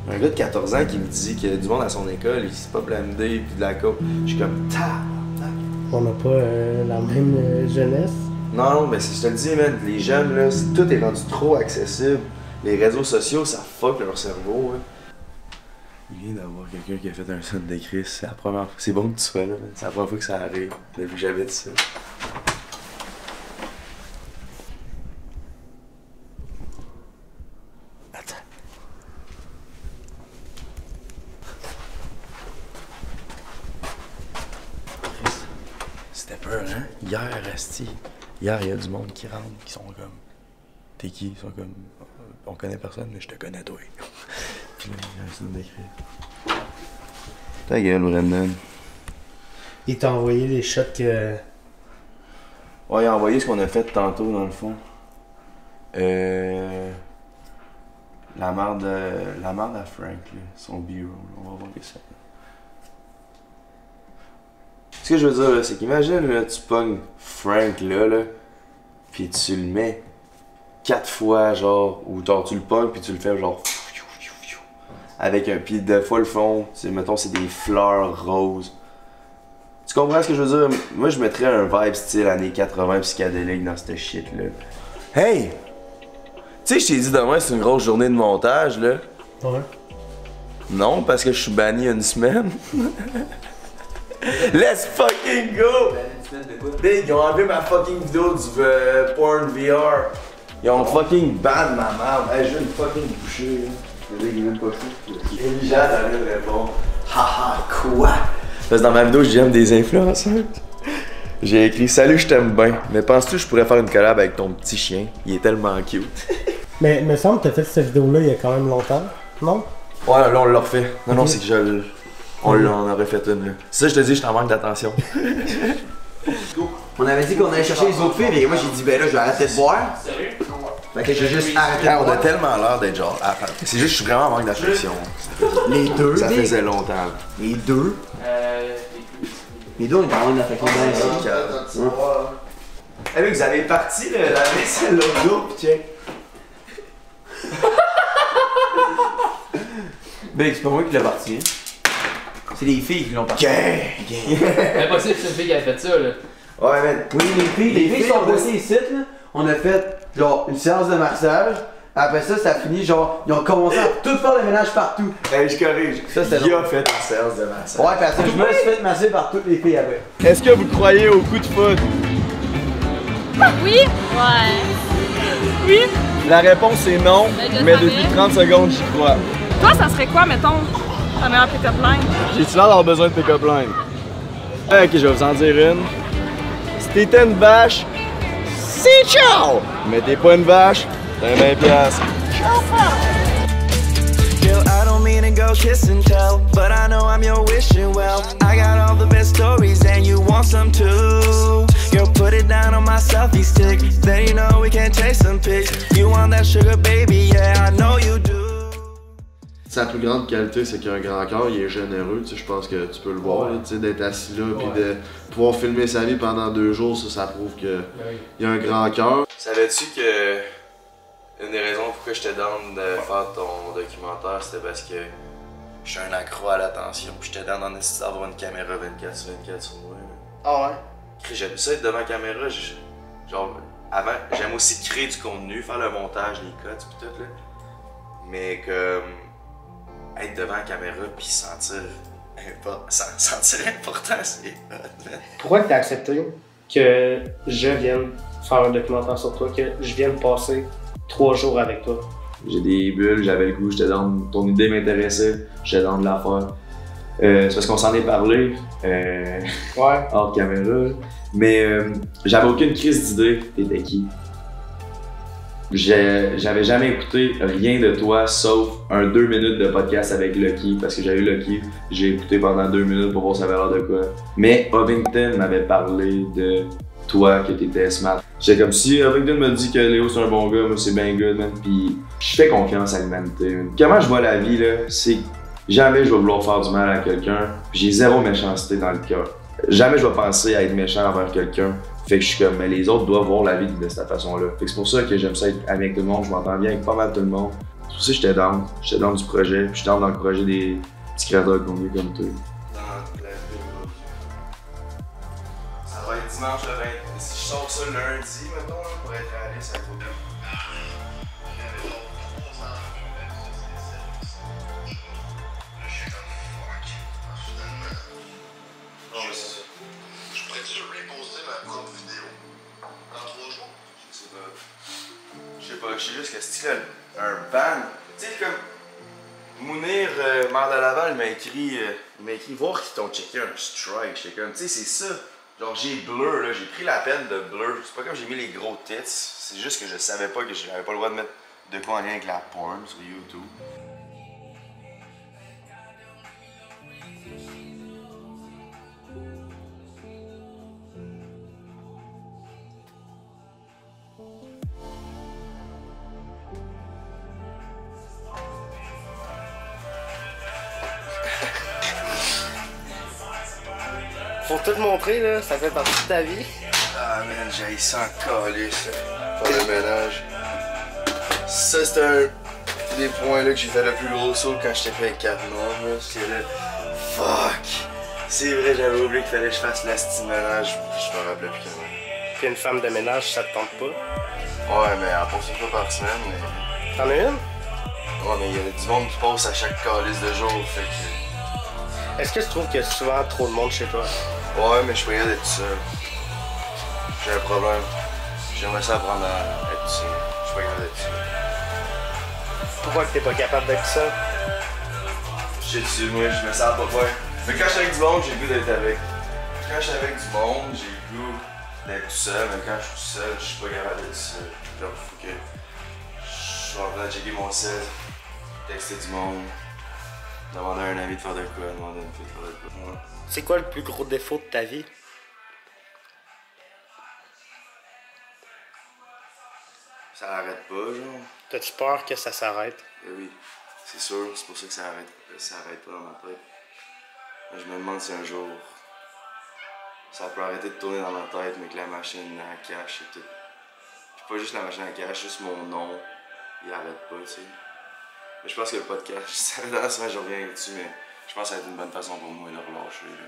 Un gars de 14 ans qui me dit qu'il y a du monde à son école, il se pop la MD puis de la coke. Je suis comme tabarnak. On n'a pas la même jeunesse. Non, mais je te le dis, man, les jeunes, là, tout est rendu trop accessible. Les réseaux sociaux, ça fuck leur cerveau, hein. Il vient d'avoir quelqu'un qui a fait un son de Chris. C'est la première fois. C'est bon que tu sois là, man. C'est la première fois que ça arrive. Depuis que j'avais dit ça. Attends. Chris, c'était peur, hein? Hier, asti. Hier, il y a du monde qui rentre, qui sont comme. T'es qui? Ils sont comme. On connaît personne, mais je te connais, toi. Puis là, il y a un signe d'écrit. Ta gueule, Brendan. Il t'a envoyé les shots que. Ouais, il a envoyé ce qu'on a fait tantôt, dans le fond. La merde à Frank, là. Son bureau. On va voir ça. Ce que je veux dire, là, c'est qu'imagine, là, tu pognes Frank, là, pis tu le mets 4 fois, genre, ou tu le pognes, pis tu le fais, genre, avec un pied de fois le fond, mettons, c'est des fleurs roses. Tu comprends ce que je veux dire? Moi, je mettrais un vibe style années 80 psychédélique dans cette shit-là. Hey! Tu sais, je t'ai dit demain, c'est une grosse journée de montage, là. Ouais. Non, parce que je suis banni une semaine. Let's fucking go! Big, ils ont enlevé ma fucking vidéo du porn VR. Ils ont fucking ban ma merde. Hey, je vais une fucking boucher, là. Le gars, il est même pas fou. Et Jade, elle vient de répondre. Haha, quoi? Parce que dans ma vidéo, j'aime des influenceurs. J'ai écrit salut, je t'aime bien. Mais penses-tu que je pourrais faire une collab avec ton petit chien? Il est tellement cute. Mais il me semble que t'as fait cette vidéo-là il y a quand même longtemps, non? Ouais, là, on l'a refait. Non, non, c'est que on en aurait fait une, là. C'est ça, je te dis, je t'en manque d'attention. On avait dit qu'on allait chercher les autres filles, mais moi j'ai dit, ben là, je vais arrêter de boire. Sérieux? Fait que j'ai juste arrêté de On boire. a tellement l'air d'être genre. C'est juste que je suis vraiment en manque d'affection. Les deux, Ça Big. faisait longtemps. Les deux. Les deux, on est en train de la faire ici. Eh oui, vous avez parti la vaisselle l'autre jour, pis tiens. Ben, c'est pas moi qui l'ai parti, hein. C'est les filles qui l'ont parti. Impossible que c'est une fille qui a fait ça, là. Ouais, man. Oui, les filles sont bossées ici, là. On a fait, genre, une séance de massage. Après ça a fini, genre, ils ont commencé à tout faire le ménage partout. Hey, je corrige. Ça, c'était Il long. a fait une séance de massage. Ouais, parce que je me suis fait masser par toutes les filles après. Est-ce que vous croyez au coup de foudre? Oui? Ouais. Oui? La réponse est non, Ben, je mais savais. depuis 30 secondes, j'y crois. Toi, ça serait quoi, mettons, ta meilleure pick-up line? J'ai-tu l'air d'avoir besoin de pick-up line? Ok, je vais vous en dire une. Si t'étais une vache, c'est ciao! Mais t'es pas une vache, t'as 20$. Girl, I don't mean to go kiss and tell, but I know I'm your wishing well. I got all the best stories and you want some too. Girl, put Put it down on my selfie stick. Then you know we can take some pics. You want that sugar baby, yeah, I know you do. Sa plus grande qualité, c'est qu'il a un grand cœur, il est généreux, tu sais, je pense que tu peux le voir, là, tu sais, d'être assis là, puis de pouvoir filmer sa vie pendant 2 jours, ça prouve qu'il a un grand cœur. Savais-tu que une des raisons pourquoi j'étais down de faire ton documentaire, c'était parce que je suis un accro à l'attention, puis j'étais down d'avoir une caméra 24/24 sur moi. Ah ouais? J'aime ça être devant la caméra, genre, avant, j'aime aussi créer du contenu, faire le montage, les cuts, pis tout, là. Mais comme, être devant la caméra pis sentir important, c'est hot, man. Pourquoi tu as accepté que je vienne faire un documentaire sur toi, que je vienne passer 3 jours avec toi? J'ai des bulles, j'avais le goût, j'étais dans ton idée m'intéressait, j'étais dans de la faire. C'est parce qu'on s'en est parlé hors caméra, mais j'avais aucune crise d'idée, t'étais qui? J'avais jamais écouté rien de toi sauf un 2 minutes de podcast avec Lucky, parce que j'avais eu Lucky, j'ai écouté pendant 2 minutes pour voir ça avait l'air de quoi. Mais Ovington m'avait parlé de toi, que t'étais smart. J'étais comme si Ovington me dit que Léo c'est un bon gars, moi c'est bien good, man, pis je fais confiance à l'humanité, man. Comment je vois la vie, là, c'est jamais je vais vouloir faire du mal à quelqu'un, pis j'ai zéro méchanceté dans le cœur. Jamais je vais penser à être méchant envers quelqu'un. Fait que je suis comme, mais les autres doivent voir la vie de cette façon-là. Fait que c'est pour ça que j'aime ça être avec tout le monde, je m'entends bien avec pas mal tout le monde. C'est pour ça que j'étais down du projet, puis j'étais down dans le projet des petits créateurs de contenu comme toi. Ça va être dimanche le 20. Si je sors ça lundi, mettons, pour être réaliste, ça va être bien. Je sais juste que c'est un ban. Tu sais, comme Mounir, maire de Laval, il m'a écrit voir qu'ils t'ont checké un strike. J'étais comme, tu sais, c'est ça. Genre, j'ai blur, là, j'ai pris la peine de blur. C'est pas comme j'ai mis les gros tits, c'est juste que je savais pas que j'avais pas le droit de mettre de quoi en lien avec la porn sur YouTube. Faut tout montrer, là, ça fait partie de ta vie. Ah man, j'ai ça en calice, faire le ménage. Ça, c'est un des points là que j'ai fait le plus gros saut quand j'étais fait avec Carnot. C'est là, fuck! C'est vrai, j'avais oublié qu'il fallait que je fasse l'asti de ménage, puis je me rappelais plus comment. Puis une femme de ménage, ça te tente pas? Ouais, mais elle passe une fois par semaine. Mais... T'en as une? Ouais, mais il y a du monde qui passe à chaque calice de jour, fait que... Est-ce que tu trouves qu'il y a souvent trop de monde chez toi? Ouais, mais je suis pas capable d'être seul. J'ai un problème. J'aimerais ça apprendre à être seul. Je suis pas capable d'être seul. Pourquoi que t'es pas capable d'être seul? Je sais, moi, je me sens pas bien. Mais quand je suis avec du monde, j'ai le goût d'être avec. Quand je suis avec du monde, j'ai le goût d'être tout seul, mais quand je suis tout seul, je suis pas capable d'être seul. Donc, faut que je sois en train de checker mon sel, texter du monde, demander à un ami de faire de quoi, demander à une fille de faire de quoi. Ouais. C'est quoi le plus gros défaut de ta vie? Ça arrête pas, genre. T'as-tu peur que ça s'arrête? Oui, c'est sûr, c'est pour ça que ça arrête pas dans ma tête. Mais je me demande si un jour, ça peut arrêter de tourner dans ma tête, mais que la machine à cash et tout. Puis pas juste la machine à cash, juste mon nom, il arrête pas, tu sais. Mais je pense que le podcast, ça fait tellement souvent je reviens dessus, mais je pense que ça va être une bonne façon pour moi de le relâcher, là.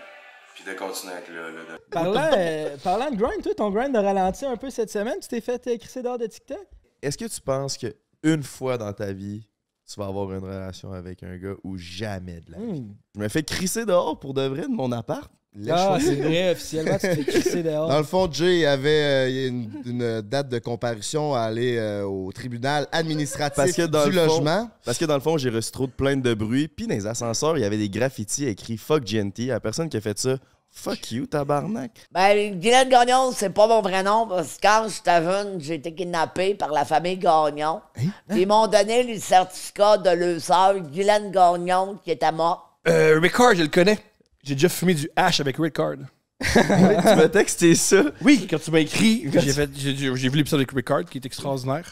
Puis de continuer à être là. Parlant de grind, toi, ton grind a ralenti un peu cette semaine. Tu t'es fait crisser dehors de TikTok? Est-ce que tu penses que une fois dans ta vie, tu vas avoir une relation avec un gars ou jamais de la vie? Je me fais crisser dehors pour de vrai de mon appart. Ah, c'est vrai, officiellement, tu te fais crisser dehors. Dans le fond, Jay avait une date de comparution à aller au tribunal administratif du logement. Parce que dans le fond, j'ai reçu trop de plaintes de bruit. Puis dans les ascenseurs, il y avait des graffitis écrits « Fuck GNT ». La personne qui a fait ça, « Fuck you, tabarnak ». Ben, Guylaine Gagnon, c'est pas mon vrai nom, parce que quand j'étais jeune, j'ai été kidnappé par la famille Gagnon. Puis ils m'ont donné le certificat de leur sœur, Guylaine Gagnon, qui était morte. Ricard, je le connais. J'ai déjà fumé du hash avec Ricard. Tu m'as texté ça? Oui, quand tu m'as écrit, j'ai vu l'épisode avec Ricard qui est extraordinaire.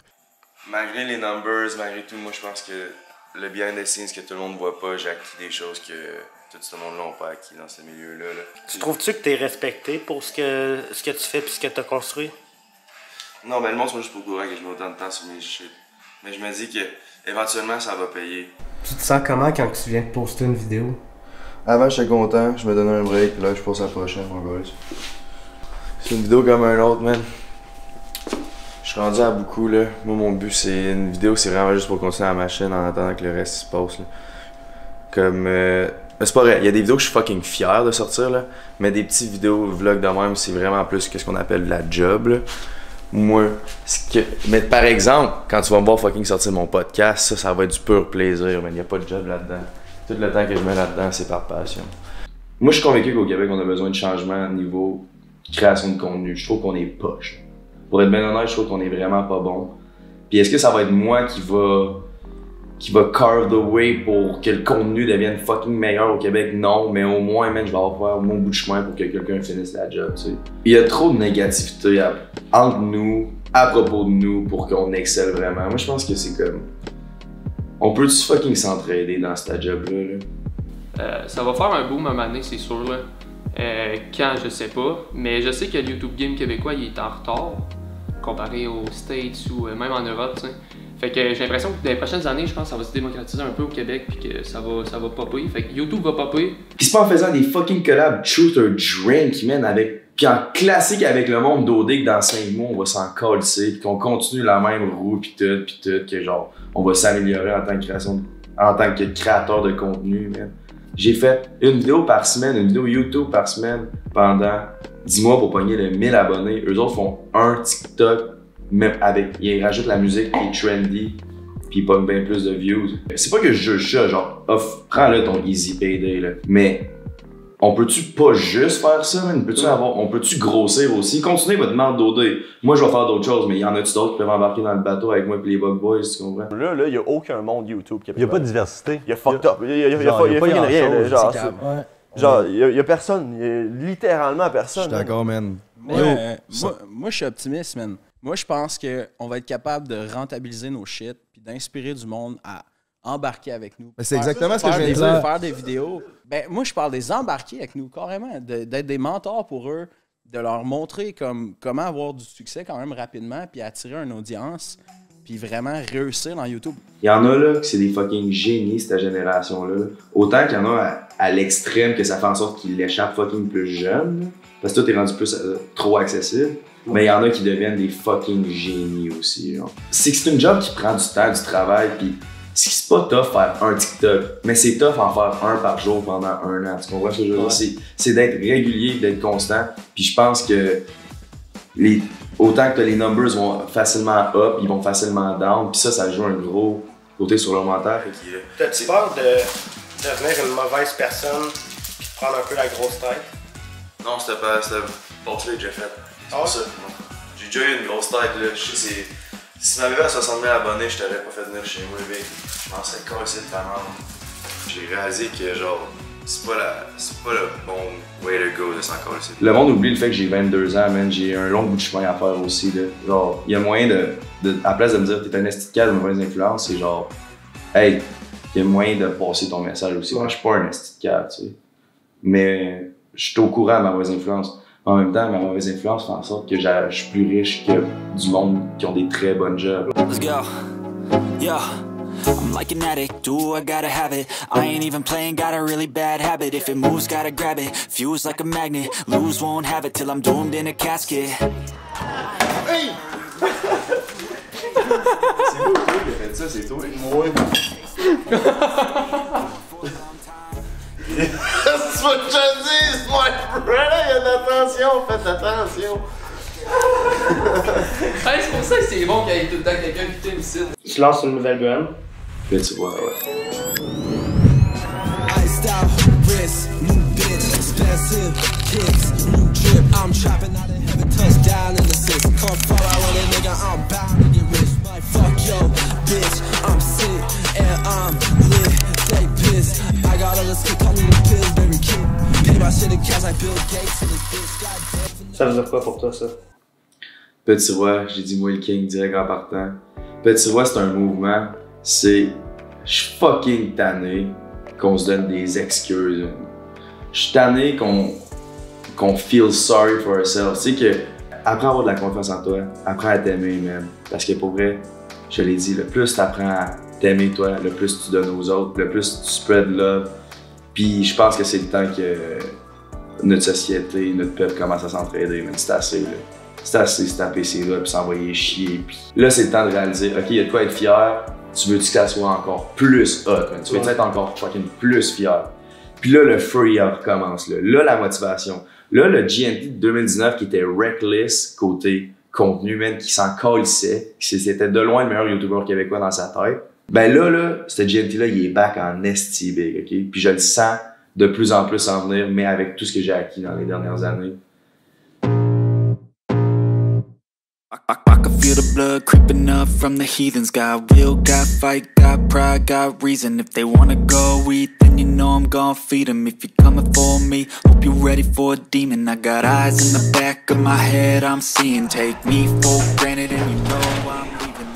Malgré les numbers, malgré tout, moi je pense que le behind the scenes que tout le monde voit pas, j'ai acquis des choses que tout ce monde-là n'a pas acquis dans ce milieu-là. Là. Tu trouves-tu que t'es respecté pour ce que tu fais et ce que t'as construit? Non, ben le monde sont juste pour courant que je mets autant de temps sur mes shit. Mais je me dis que éventuellement ça va payer. Tu te sens comment quand tu viens de poster une vidéo? Avant j'étais content, je me donnais un break, puis là je passe à la prochaine, mon gars. C'est une vidéo comme un autre, man. Je suis rendu à beaucoup, là. Moi, mon but, c'est une vidéo, c'est vraiment juste pour continuer à ma chaîne en attendant que le reste se passe, là. Comme. Mais c'est pas vrai, il y a des vidéos que je suis fucking fier de sortir, là. Mais des petites vidéos, vlogs de même, c'est vraiment plus que ce qu'on appelle de la job, là. Moi, mais par exemple, quand tu vas me voir fucking sortir mon podcast, ça va être du pur plaisir, mais il n'y a pas de job là-dedans. Tout le temps que je mets là-dedans, c'est par passion. Moi, je suis convaincu qu'au Québec, on a besoin de changement au niveau création de contenu. Je trouve qu'on est poche. Pour être bien honnête, je trouve qu'on est vraiment pas bon. Puis est-ce que ça va être moi qui va carve the way pour que le contenu devienne fucking meilleur au Québec? Non, mais au moins, man, je vais avoir mon bout de chemin pour que quelqu'un finisse la job, tu sais. Il y a trop de négativité entre nous, à propos de nous, pour qu'on excelle vraiment. Moi, je pense que c'est comme... On peut-tu fucking s'entraider dans cette job-là, là? Ça va faire un boom à un moment donné, c'est sûr, là. Quand, je sais pas, mais je sais que le YouTube Game québécois, il est en retard comparé aux States ou même en Europe, tu sais. Fait que j'ai l'impression que dans les prochaines années, je pense que ça va se démocratiser un peu au Québec puis que ça va popper. Fait que YouTube va popper. Pis c'est pas en faisant des fucking collabs Truth or Drink qui mènent avec... Pis en classique avec le monde d'OD que dans 5 mois, on va s'en coller pis qu'on continue la même roue pis tout, que genre, on va s'améliorer en tant que créateur de contenu, man. J'ai fait une vidéo par semaine, une vidéo YouTube par semaine pendant 10 mois pour pogner les 1000 abonnés. Eux autres font un TikTok, même ils rajoutent la musique qui est trendy, puis ils pognent bien plus de views. C'est pas que je juge ça, genre, prends-le ton easy payday, là. Mais on peut-tu pas juste faire ça, man? On peut-tu grossir aussi? Continuez votre demande d'OD. Moi, je vais faire d'autres choses, mais il y en a-tu d'autres qui peuvent embarquer dans le bateau avec moi et les Bug Boys, tu comprends? Là, il y a aucun monde YouTube québécois. Il y a pas de diversité. Il y a fucked up. Il y a pas rien. Genre, il y a personne. Il y a littéralement personne. Je suis d'accord, man. Moi, je suis optimiste, man. Moi, je pense qu'on va être capable de rentabiliser nos shit puis d'inspirer du monde à embarquer avec nous. C'est exactement ce que je viens de dire. Faire des vidéos. Ben, moi, je parle des embarquer avec nous, carrément. D'être des mentors pour eux, de leur montrer comment avoir du succès quand même rapidement puis attirer une audience puis vraiment réussir dans YouTube. Il y en a là que c'est des fucking génies, cette génération-là. Autant qu'il y en a à l'extrême que ça fait en sorte qu'ils l'échappent fucking plus jeunes. Là. Parce que toi, t'es rendu plus trop accessible. Mais il y en a qui deviennent des fucking génies aussi. Genre. C'est que c'est une job qui prend du temps, du travail, puis c'est pas tough faire un TikTok, mais c'est tough en faire un par jour pendant 1 an. Tu comprends ce que je veux dire? C'est d'être régulier, d'être constant. Puis je pense que autant que les numbers vont facilement up, ils vont facilement down, puis ça joue un gros côté sur le mental. T'as-tu peur de devenir une mauvaise personne puis de prendre un peu la grosse tête? Non, c'était pas ça que j'ai fait. C'est pour ça. J'ai déjà eu une grosse tête, là. Je sais, si tu m'avais à 60 000 abonnés, je t'aurais pas fait venir chez moi, mais je m'en serais cassé de ta merde. J'ai réalisé que, genre, c'est pas le bon way to go de s'en casser. Le monde oublie le fait que j'ai 22 ans, man. J'ai un long bout de chemin à faire aussi, là. Genre, il y a moyen à la place de me dire, t'es un esti de cadre de mauvaise influence, c'est genre, hey, il y a moyen de passer ton message aussi. Moi, je suis pas un esti de cadre, tu sais. Mais je suis au courant de ma mauvaise influence. En même temps, ma mauvaise influence fait en sorte que je suis plus riche que du monde qui ont des très bonnes jobs. Let's go. Yeah. I'm like an addict, do I gotta have it. I ain't even playing, got a really bad habit. If it moves, gotta grab it. Fuse like a magnet, lose, won't have it till I'm doomed in a casket. Hey! C'est toi qui a fait ça, c'est toi. Moi. C'est what je dis, my brother, il y a de l'attention, faites attention. Hey, c'est pour ça que c'est bon qu'il y ait tout le temps quelqu'un qui t'aime ici. Tu lances une nouvelle gun. Là, tu vois, ouais. Iced out, wrist, new bitch, expensive kicks, new drip. I'm trapping out of heaven, touchdown in the six. Come fall out with a nigga, I'm bound to get rich. My fuck yo, bitch, I'm sick and I'm lit. Stay pissed. I got all the skip, call me the pills, baby kid. Pay my shit in cash like Bill Gates in this bitch. Ça veut dire quoi pour toi, ça? Petit Roi, j'ai dit moi le king direct en partant. Petit Roi, c'est un mouvement. Je suis fucking tanné qu'on se donne des excuses. Je suis tanné qu'on feel sorry for ourselves. Tu sais que, apprends à avoir de la confiance en toi, apprends à t'aimer, man. Parce que pour vrai, je l'ai dit, le plus tu apprends à t'aimer toi, le plus tu donnes aux autres, le plus tu spread love. Puis je pense que c'est le temps que notre société, notre peuple commence à s'entraider, man. C'est assez, là. C'est assez se taper ses doigts puis s'envoyer chier. Puis là, c'est le temps de réaliser, ok, il y a de quoi être fier. Tu veux que ça soit encore plus hot, man. Tu veux être encore fucking plus fier. Puis là, le feu, il recommence, là. Là, la motivation. Là, le GNT de 2019 qui était reckless côté contenu, man, qui s'en calissait, c'était de loin le meilleur YouTuber québécois dans sa tête. Ben là, ce GNT-là, il est back en esti big, ok? Puis je le sens de plus en plus en venir, mais avec tout ce que j'ai acquis dans les dernières années. I can feel the blood creeping up from the heathens. Got will, got fight, got pride, got reason. If they wanna go eat, then you know I'm gon' feed them. If you're coming for me, hope you're ready for a demon. I got eyes in the back of my head, I'm seeing. Take me for granted and you know I'm leaving.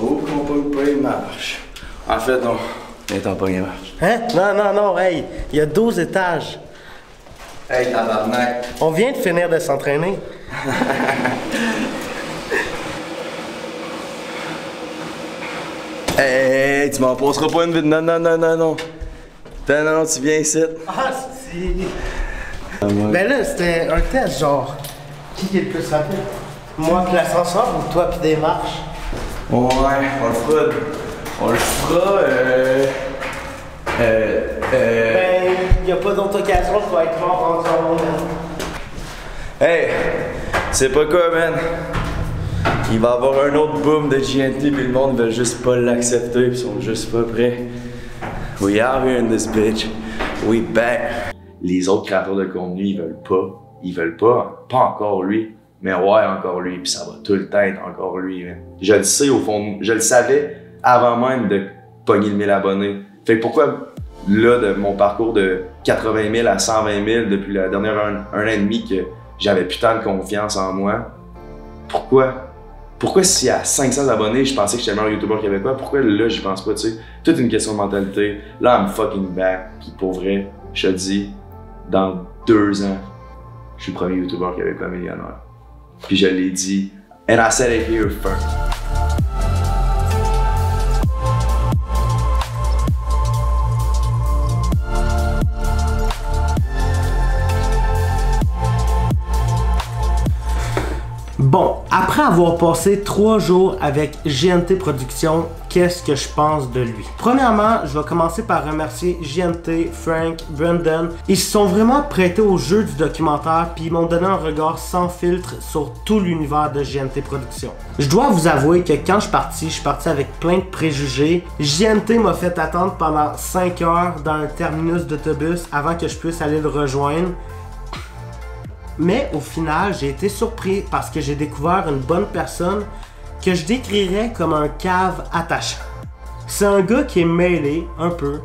Oh, qu'on peut pas y marche. En fait, non. Mais t'en pas y marche. Hein? Non, hey, il y a 12 étages. Hey, tabarnak. On vient de finir de s'entraîner. Hey, tu m'en passeras pas une vite. Non. Non, tu viens ici. Ah, si. Ben là, c'était un test, genre. Qui est le plus rapide? Moi pis l'ascenseur ou toi pis des marches? Ouais, on le fera, Ben, y a pas d'autre occasion de être mort en ce moment. Hey, c'est pas quoi, man? Il va y avoir un autre boom de GNT puis le monde veut juste pas l'accepter pis sont juste pas prêts. We are here in this bitch. We back. Les autres créateurs de contenu, ils veulent pas. Pas encore lui. Mais ouais, encore lui. Puis ça va tout le temps être encore lui, man. Je le sais au fond, je le savais avant même de pogner le 1000 abonnés. Fait que pourquoi, là, de mon parcours de 80 000 à 120 000 depuis la dernière un an et demi que j'avais putain de confiance en moi, pourquoi si à 500 abonnés, je pensais que j'étais le meilleur YouTuber québécois, pourquoi là, j'y pense pas, tu sais? Toute une question de mentalité. Là, I'm fucking back. Puis pour vrai, je te dis, dans 2 ans, je suis le premier YouTuber québécois millionnaire. Puis je l'ai dit, and I said it here first. Bon, après avoir passé 3 jours avec GNT Productions, qu'est-ce que je pense de lui? Premièrement, je vais commencer par remercier GNT, Frank, Brendan. Ils se sont vraiment prêtés au jeu du documentaire puis ils m'ont donné un regard sans filtre sur tout l'univers de GNT Productions. Je dois vous avouer que quand je suis parti avec plein de préjugés. GNT m'a fait attendre pendant 5 heures dans un terminus d'autobus avant que je puisse aller le rejoindre. Mais au final, j'ai été surpris parce que j'ai découvert une bonne personne que je décrirais comme un cave attachant. C'est un gars qui est mêlé un peu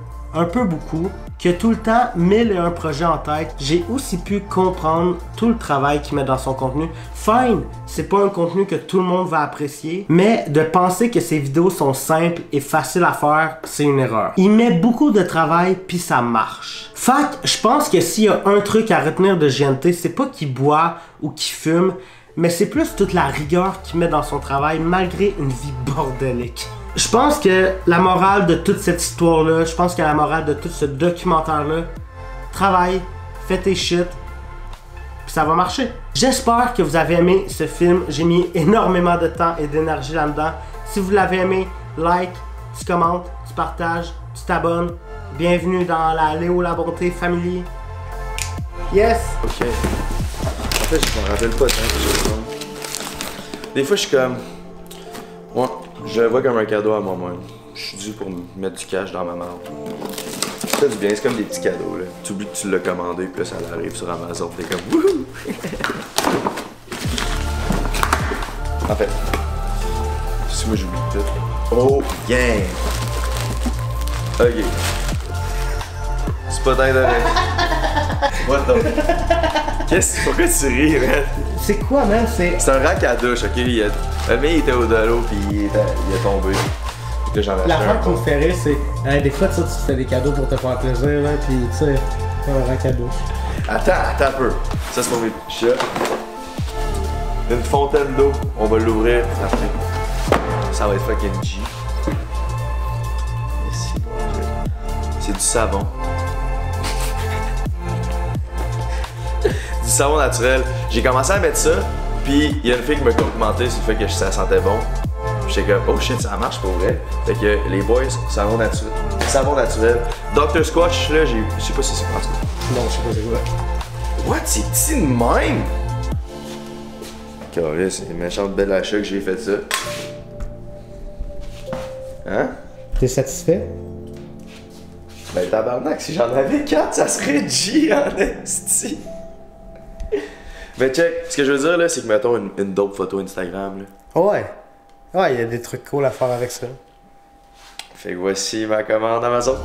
beaucoup, qui a tout le temps 1001 projets en tête. J'ai aussi pu comprendre tout le travail qu'il met dans son contenu. Fine, c'est pas un contenu que tout le monde va apprécier, mais de penser que ses vidéos sont simples et faciles à faire, c'est une erreur. Il met beaucoup de travail puis ça marche. Fait que je pense que s'il y a un truc à retenir de GNT, c'est pas qu'il boit ou qu'il fume, mais c'est plus toute la rigueur qu'il met dans son travail malgré une vie bordélique. Je pense que la morale de toute cette histoire-là, je pense que la morale de tout ce documentaire-là, travaille, fais tes shit, puis ça va marcher. J'espère que vous avez aimé ce film. J'ai mis énormément de temps et d'énergie là-dedans. Si vous l'avez aimé, like, tu commentes, tu partages, tu t'abonnes. Bienvenue dans la Léo La Bonté Family. Yes! Ok. En fait, je me rappelle pas tant. Des fois, je suis comme... Ouais, je le vois comme un cadeau à moi-même. Je suis dû pour mettre du cash dans ma main. Ça fait du bien, c'est comme des petits cadeaux, là. Tu oublies que tu l'as commandé, puis là, ça arrive sur Amazon, t'es comme wouhou! En fait, si moi j'oublie tout. Oh, yeah! Ok. C'est pas dingue avec. What the... Pourquoi tu ris, man? C'est quoi, man? C'est un rack à douche, ok? Le mien, il était au dolo, puis il est tombé. Là, j'en ai acheté L'affaire qui me fait rire, c'est des fois, tu fais des cadeaux pour te faire plaisir, là, puis tu sais, un rack à douche. Attends un peu. Ça, c'est pour mes petits chats. Une fontaine d'eau. On va l'ouvrir après. Ça va être fucking G. C'est du savon. Du savon naturel. J'ai commencé à mettre ça, puis il y a une fille qui m'a complimenté sur le fait que ça sentait bon. J'étais comme, oh shit, ça marche pour vrai. Fait que les boys, savon naturel. Savon naturel. Dr. Squatch, là, je sais pas si c'est en tout cas. Non, je sais pas c'est quoi. What? C'est petit de même? Carré, c'est une méchante belle achat que j'ai fait ça. Hein? T'es satisfait? Ben tabarnak, si j'en avais 4, ça serait G en esti. Mais check, ce que je veux dire là, c'est que mettons une dope photo Instagram là. Ouais. Ouais, il y a des trucs cool à faire avec ça. Fait que voici ma commande Amazon.